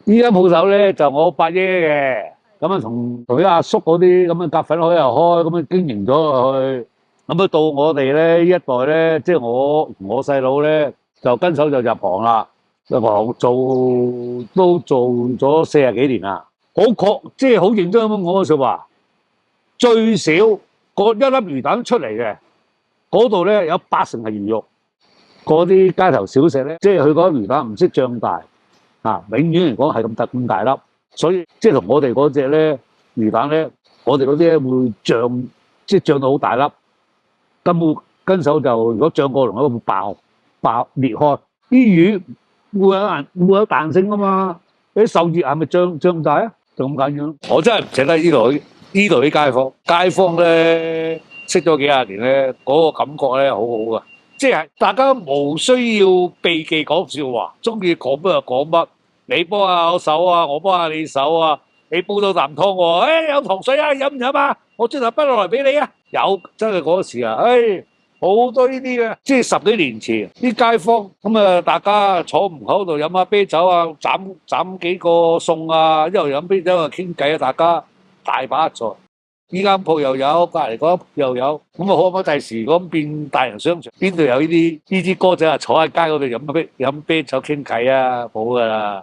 依間鋪頭咧就我伯爺嘅，咁啊同啲阿叔嗰啲咁嘅夾粉開又開，咁啊經營咗落去。咁啊到我哋咧呢一代咧，即係我細佬咧就跟手就入行啦，入行都做咗40幾年啦，好確即係好認真咁講句説話，最少個一粒魚蛋出嚟嘅嗰度咧有80%係魚肉。嗰啲街頭小食咧，即係佢嗰粒魚蛋唔識漲大永遠嚟講係咁大粒，所以即係同我哋嗰隻咧魚蛋咧，我哋嗰啲咧會漲，即係漲到好大粒，跟手就如果漲過龍會爆裂開，啲魚會有彈性噶嘛，啲受熱係咪漲大啊？就咁簡單。我真係唔捨得呢度啲街坊咧識咗幾廿年咧，嗰個感覺咧好好噶。即係大家無需要避忌講笑話，中意講乜就講乜。你幫下我手啊，我幫下你手啊。你煲到啖湯喎，有糖水啊，飲唔飲啊？我轉頭滗落嚟俾你啊。有真係嗰時啊，好多呢啲嘅，即係10幾年前啲街坊咁啊，大家坐門口度飲下啤酒啊，斬幾個餸啊，一路飲啤酒啊，傾偈啊，大家大把座。依間鋪又有，隔離嗰間鋪又有，咁啊可唔可以第時咁變大型商場？邊度有呢啲哥仔啊坐喺街嗰度飲啤酒傾偈啊？冇噶啦！